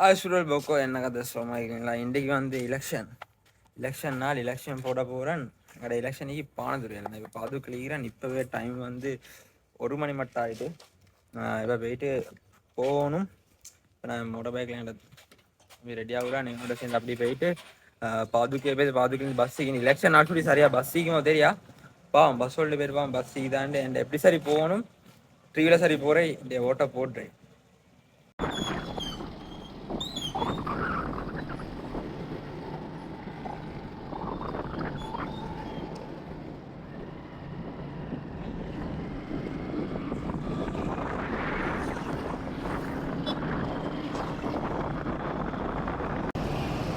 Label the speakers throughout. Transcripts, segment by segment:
Speaker 1: ஆசுரல் Poco என்ன கதை சொல்லிங்களா? இன்றைக்கு வந்து எலெக்ஷன் நாள் எலெக்ஷன் போட போகிறேன். என்னோட எலெக்ஷனுக்கு பானதுரை நான் இப்போ பாது கிளிக்கிறேன். இப்போவே டைம் வந்து 1 மணி மட்டும் ஆகிட்டு இப்போ போயிட்டு போகணும். இப்போ நான் மோட்டர் பைக்கில் என்னோட ரெடி ஆகுறேன். என்னோட சேர்ந்து அப்படி போயிட்டு பாதுக்கே போய் பாதுக்கு பஸ்ஸுக்கு எலெக்ஷன் நாள் சொல்லி சரியா பஸ்ஸுக்குமோ தெரியா பஸ் சொல்லிட்டு போயிருப்பான். பஸ்ஸுக்கு தாண்டு என் எப்படி சரி போகணும். 3 சரி போகிறேன். இந்த ஓட்டை போட்டுறேன்.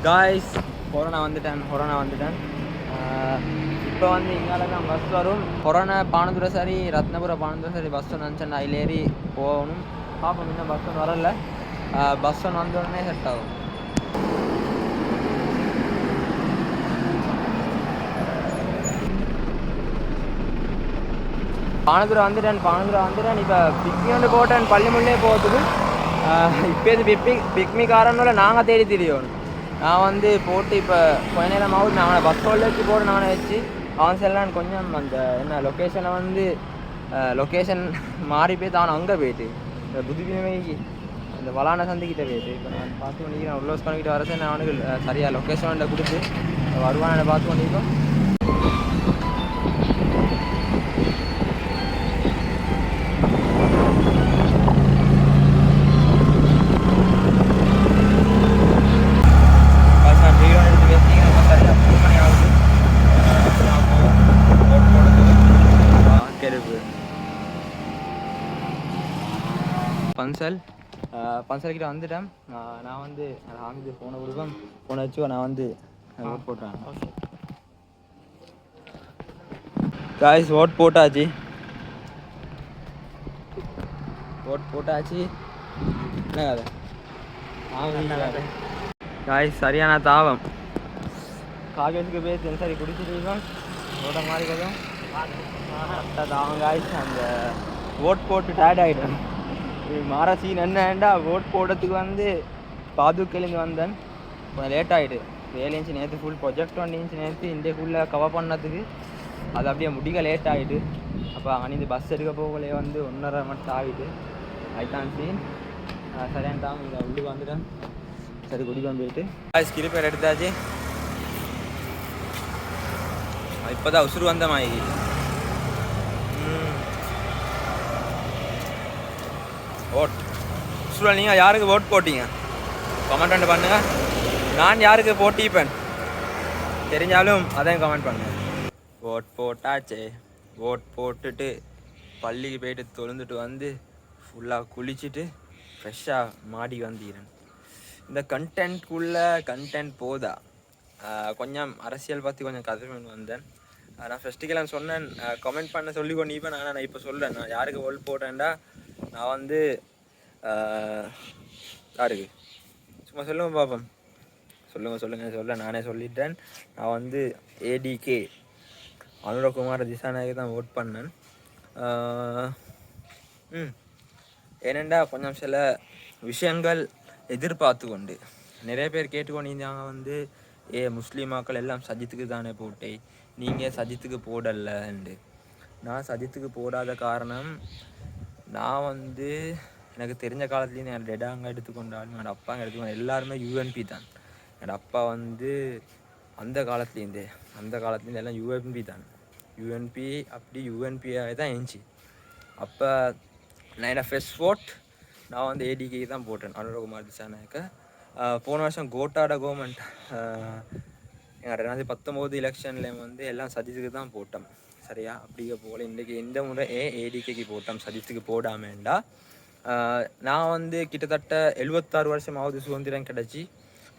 Speaker 1: காய்ஸ் கொரோனா வந்துட்டேன். இப்போ வந்து இங்கால தான் பஸ் வரும். கொரோனா பானதுரை சரி ரத்னபுர பானதுரை சரி பஸ் ஒன்று நினச்சேன். அதில் ஏறி போகணும். பார்ப்போம், இன்னும் பஸ் ஒன்று வரல. பஸ் ஒன்று வந்த உடனே செட் ஆகும். பானதுரை வந்துட்டேன். இப்போ பிக்மி வந்து போட்டேன். பள்ளிமுள்ளே போகிறதுக்கு இப்போ இது பிக்மிக்காரனோட நாங்கள் தேடி தெரியணும். நான் வந்து போட்டு இப்போ கொஞ்ச நேரம் ஆகுது. நான் பஸ் ஹோல்டு வச்சு போட்டு நானே வச்சு அவன் செல்லான்னு கொஞ்சம் அந்த என்ன லொக்கேஷனை வந்து லொக்கேஷன் மாறி போய் தான் அங்கே போயிட்டு இந்த புதுப்பினமைக்கு இந்த வளான சந்திக்கிட்ட போயிட்டு இப்போ நான் பார்த்து பண்ணிக்கிறேன். உள்ளோஸ் பண்ணிக்கிட்டு வரசே நான் அவனுக்கு சரியாக லொக்கேஷன் கொடுத்து வருவானை பார்த்து பண்ணியிருக்கோம். பன்சல்கிட்ட வந்துட்டேன். நான் வந்து ஆகுது ஃபோனை கொடுப்பேன். ஃபோனை வச்சு நான் வந்து ஓட் போட்டுறேன். காய்ஸ் ஓட் போட்டாச்சு. என்ன கதை காய்ஸ்? சரியான தாவம். காகேஜுக்கு போய் தென்சரி குடிச்சிருக்கோம். ஓட்ட மாதிரி கொஞ்சம் தாவம் காய்ஸ். அந்த ஓட் போட்டு டயர்ட் ஆகிட்டேன். மாற சீன் என்னண்டா ஓட் போடுறதுக்கு வந்து பாதுக்கிலேருந்து வந்தேன். கொஞ்சம் லேட் ஆகிட்டு. 7 இன்ச்சு நேற்று ஃபுல் ப்ரொஜெக்ட் 1 இன்ச்சு நேற்று இன்றைக்குள்ளே கவர் பண்ணதுக்கு அது அப்படியே முடிக்க லேட் ஆகிட்டு. அப்போ அணிந்து பஸ் எடுக்க போகலே வந்து 1.5 மட்டும் ஆகிட்டு. அதுதான் சீன். சரியான தான் இங்கே உள்ளுக்கு வந்துட்டேன். சரி குடிப்பேன் போயிட்டு ஸ்கிரிப்பேர் எடுத்தாச்சு. இப்போ தான் உசுறு வந்த மாதிரி. ஓட் ஸ்டூடெண்ட் நீங்கள் யாருக்கு ஓட் போட்டீங்க கமெண்ட் பண்ணுங்கள். நான் யாருக்கு போட்டிப்பேன் தெரிஞ்சாலும் அதையும் கமெண்ட் பண்ணுங்கள். ஓட் போட்டாச்சே. ஓட் போட்டுட்டு பள்ளிக்கு போயிட்டு தொழுந்துட்டு வந்து ஃபுல்லாக குளிச்சுட்டு ஃப்ரெஷ்ஷாக மாடி வந்துக்கிறேன். இந்த கண்டென்ட் போதா கொஞ்சம் அரசியல் பற்றி கொஞ்சம் கதை வந்தேன். நான் ஃபெஸ்டிவலாக சொன்னேன் கமெண்ட் பண்ண சொல்லி கொண்டிப்பேன். ஆனால் நான் இப்போ சொல்கிறேன் நான் யாருக்கு ஓட் போட்டேன்டா. நான் வந்து யாருக்கு சும்மா சொல்லுங்கள் பாப்போம். சொல்ல நானே சொல்லிட்டேன். நான் வந்து ஏடிகே அனுரகுமார் திசாநாயகி தான் ஓட் பண்ணேன். ஏனெண்டா கொஞ்சம் சில விஷயங்கள் எதிர்பார்த்து கொண்டு நிறைய பேர் கேட்டுக்கொண்டிருந்தாங்க. வந்து முஸ்லீமாக்கள் எல்லாம் சஜித்துக்கு தானே போட்டே, நீங்கள் சஜித்துக்கு போடலண்டு. நான் சஜித்துக்கு போடாத காரணம் நான் வந்து எனக்கு தெரிஞ்ச காலத்துலேருந்து என் டெடாங்க எடுத்துக்கொண்டாலும் என்னோடய அப்பாங்க எடுத்துக்கொண்டு எல்லாருமே யூஎன்பி தான். என்னோடய அப்பா வந்து அந்த காலத்துலேருந்து எல்லாம் யூஎன்பி தான். யூஎன்பி அப்படி யூஎன்பியாக தான் இருந்துச்சு. அப்போ நான் என்னோடய ஃபர்ஸ்ட் ஓட் நான் வந்து ஏடிகே தான் போட்டேன். அனுரகுமார் திசாநாயக்க. போன வருஷம் கோட்டாட கவர்மெண்ட் எங்கள் 2019 எலெக்ஷன்லேயும் வந்து எல்லாம் சஜித்துக்கு தான் போட்டோம். சரியா அப்படியே போல் இன்றைக்கி இந்த முறை ஏடிகேக்கு போட்டோம். சஜித்துக்கு போடாமேண்டா. நான் வந்து கிட்டத்தட்ட 76 வருஷமாவது சுதந்திரம் கிடச்சி.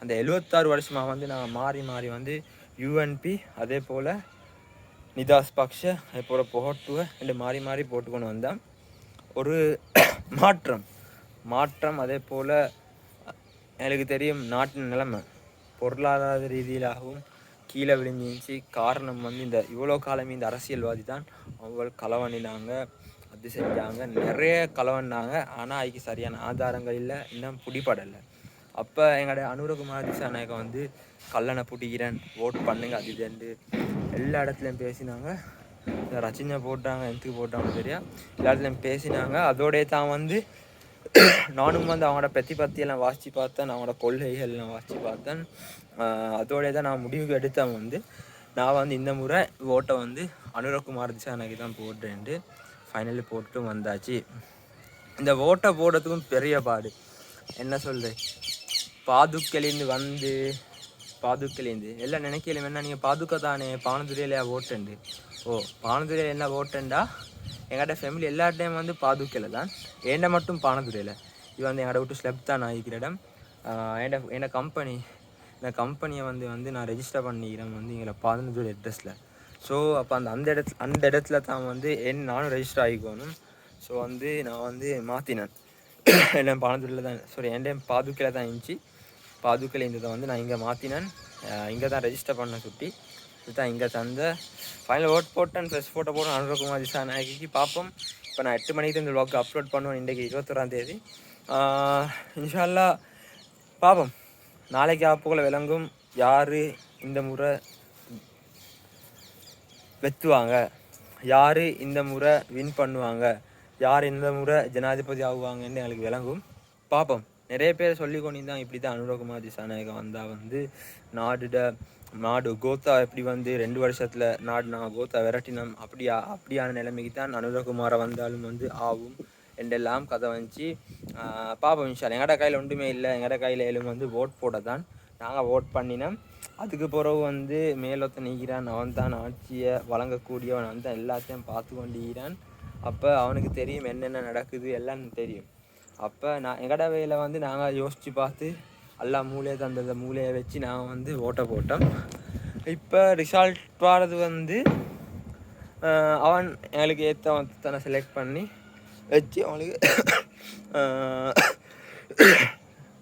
Speaker 1: அந்த 76 வருஷமாக வந்து நான் மாறி வந்து யூஎன்பி அதே போல் நிதாஸ் பக்ஷ அதே போல் புகட்டுவ என்று மாறி போட்டுக்கொண்டு வந்தேன். ஒரு மாற்றம் அதே போல் எனக்கு தெரியும் நாட்டின் நிலைமை பொருளாதார ரீதியிலாகவும் கீழே விழுந்துச்சு. காரணம் வந்து இந்த இவ்வளோ காலமே இந்த அரசியல்வாதி தான் அவங்க களவணினாங்க, அது செஞ்சாங்க, நிறைய களவன்னாங்க. ஆனால் அதுக்கு சரியான ஆதாரங்கள் இல்லை, இன்னும் பிடிபடலை. அப்போ எங்களோட அனுரகுமார் திசாநாயக்கை வந்து கல்லணை புட்டிக்கிறேன் ஓட் பண்ணுங்க அது இதுண்டு எல்லா இடத்துலையும் பேசினாங்க. ரச்சினை போட்டாங்க, எனக்கு போட்டாங்க தெரியா, எல்லா இடத்துலையும் பேசினாங்க. அதோடய தான் வந்து நானும் வந்து அவங்களோட பற்றியெல்லாம் வாசித்து பார்த்தேன், அவங்களோட கொள்கைகள்லாம் வாசித்து பார்த்தேன். அதோடய தான் நான் முடிவுக்கு எடுத்தேன் வந்து நான் வந்து இந்த முறை ஓட்டை வந்து அனுரகுமார் திசாநாயக்கி தான் போட்டேன்ட்டு ஃபைனலி போட்டு வந்தாச்சு. இந்த ஓட்டை போடுறதுக்கும் பெரிய பாடு, என்ன சொல்கிறது, பாதுக்கலேருந்து எல்லாம் நினைக்கல என்ன நீங்கள் பாதுக்கா தானே பானதுரையிலையா ஓட்டண்டு. ஓ பானதுரையில் என்ன ஓட்டண்டா, எங்கள்கிட்ட ஃபேமிலி எல்லா டைம் வந்து பாதுக்கையில் தான், ஏண்ட மட்டும் பானதுரையில். இது வந்து எங்கள்கிட்ட விட்டு ஸ்லெப் தான் ஆகிக்கிற இடம். என்ன கம்பெனியை வந்து நான் ரெஜிஸ்டர் பண்ணிக்கிறேன் வந்து எங்களை பானதுரை அட்ரஸில். ஸோ அப்போ அந்த இடத்துல தான் வந்து நானும் ரெஜிஸ்டர் ஆகிக்கணும். ஸோ வந்து நான் வந்து மாற்றினேன், என்ன பானதுரையில் தான் என் டைம் பாதுக்கையில் தான் இருந்துச்சு. பாதுக்கையில் இருந்ததை வந்து நான் இங்கே மாற்றினேன், இங்கே தான் ரெஜிஸ்டர் பண்ண சுட்டி இதுதான் இங்கே தந்த ஃபைனல் ஓட் போட்டேன். ப்ளஸ் ஃபோட்டோ போட்டேன் அனுரகுமார் திசாநாயக்கிக்கு. பார்ப்போம், இப்போ நான் 8 மணிக்கு இந்த vlog அப்லோட் பண்ணுவேன். இன்றைக்கி 21ஆம் தேதி. இன்ஷா அல்லாஹ் பார்ப்போம், நாளைக்கு போல் விளங்கும் யார் இந்த முறை வெத்துவாங்க, யார் இந்த முறை வின் பண்ணுவாங்க, யார் இந்த முறை ஜனாதிபதி ஆகுவாங்கன்னு எங்களுக்கு விளங்கும். பார்ப்போம். நிறைய பேர் சொல்லி கொண்டிருந்தாங்க இப்படி தான் அனுரகுமார் திசாநாயக்கா வந்தால் வந்து நாடு கோத்தா எப்படி வந்து 2 வருஷத்தில் நான் கோத்தா விரட்டினோம் அப்படியான நிலைமைக்கு தான் அனுரகுமாரை வந்தாலும் வந்து ஆகும் என்றெல்லாம் கதை வந்துச்சு. பார்ப்போம் இன்ஷா அல்லாஹ். எங்கட கையில் ஒன்றுமே இல்லை, எங்கட கையில் ஏழும் வந்து ஓட் போட தான் நாங்கள் ஓட் பண்ணினோம். அதுக்கு பிறகு வந்து மேலொத்த நீக்கிறான், அவன் தான் ஆட்சியை வழங்கக்கூடியவன், அவன் தான் எல்லாத்தையும் பார்த்து கொண்டிருக்கிறான். அப்போ அவனுக்கு தெரியும் என்னென்ன நடக்குது எல்லாம் தெரியும். அப்போ எங்கட வேலை வந்து நாங்கள் யோசித்து பார்த்து எல்லா மூலையை தந்தத மூலையை வச்சு நாங்கள் வந்து ஓட்டை போட்டோம். இப்போ ரிசல்ட் வர்றது வந்து அவன் எங்களுக்கு ஏற்றவனை செலக்ட் பண்ணி வச்சு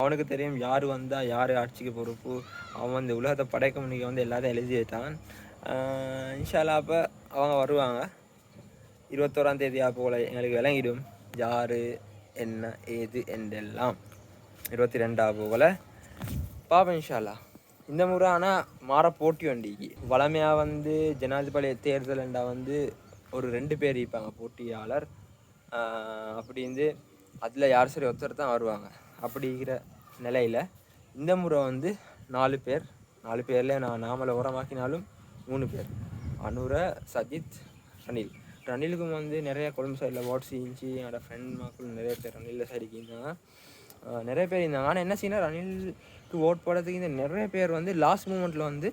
Speaker 1: அவனுக்கு தெரியும் யார் வந்தால் யார் ஆட்சிக்கு பொறுப்பு. அவன் வந்து உலகத்தை படைக்க முடிய வந்து எல்லாத்தையும் எழுதி வைத்தான். இன்ஷா அல்லாஹ் அப்போ அவங்க வருவாங்க 21ஆம் தேதி போல் எங்களுக்கு விளங்கிடும் யார் என்ன ஏது என்றெல்லாம். 22 போல் பாப்போம் இன்ஷா அல்லாஹ். இந்த முறை ஆனால் மாற போட்டி வண்டிக்கு வளமையாக வந்து ஜனாதிபதி தேர்தல்ண்டா வந்து ஒரு 2 பேர் இருப்பாங்க போட்டியாளர். அப்படி இருந்து அதில் யார் சரி ஒருத்தர் தான் வருவாங்க. அப்படிங்கிற நிலையில் இந்த முறை வந்து 4 பேர், 4 பேரில் நாமளை உரமாக்கினாலும் 3 பேர், அனுர, சஜித், ரணிலுக்கும் வந்து நிறைய கொழும்பு சைடில் வாட்ஸ் இருந்துச்சு. என்னோடய ஃப்ரெண்ட் மக்கள் நிறைய பேர் ரணிலில் சைடுக்கு இருந்தாங்க, நிறைய பேர் இருந்தாங்க. ஆனால் என்ன செய்யணும், ரணிலுக்கு ஓட் போடுறதுக்கு இந்த நிறைய பேர் வந்து லாஸ்ட் மூமெண்ட்டில் வந்து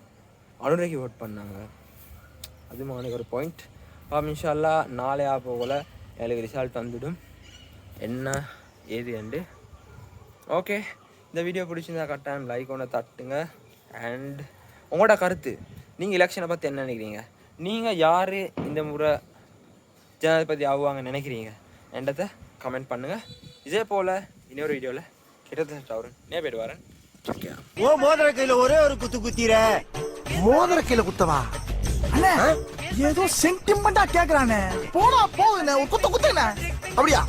Speaker 1: அனுரைக்கு ஓட் பண்ணாங்க. அது அவனுக்கு ஒரு பாயிண்ட். இன்ஷா அல்லாஹ் நாளே போகல எங்களுக்கு ரிசல்ட் வந்துடும் என்ன ஏது என்று. ஓகே, இந்த வீடியோ பிடிச்சிருந்தா கட்டாயம் லைக் ஒன்று தட்டுங்க. அண்ட் உங்களோட கருத்து, நீங்கள் எலெக்ஷனை பற்றி என்ன நினைக்கிறீங்க, நீங்கள் யார் இந்த முறை ஜனாதிபதி ஆகுவாங்க நினைக்கிறீங்க என்றதை கமெண்ட் பண்ணுங்கள். இதே போல் இன்னொரு வீடியோவில் கிட்டத்தட்ட ஒரு போயிட்டு வரேன்.
Speaker 2: ஓ மோதிர கையில ஒரே ஒரு குத்து குத்திர,
Speaker 3: மோதிர கையில குத்தவா அண்ணே? ஏதோ சென்டிமெண்டா கேக்குறானே, போடா போகுண்ணே, ஒரு குத்து குத்துண்ணே. அப்படியா?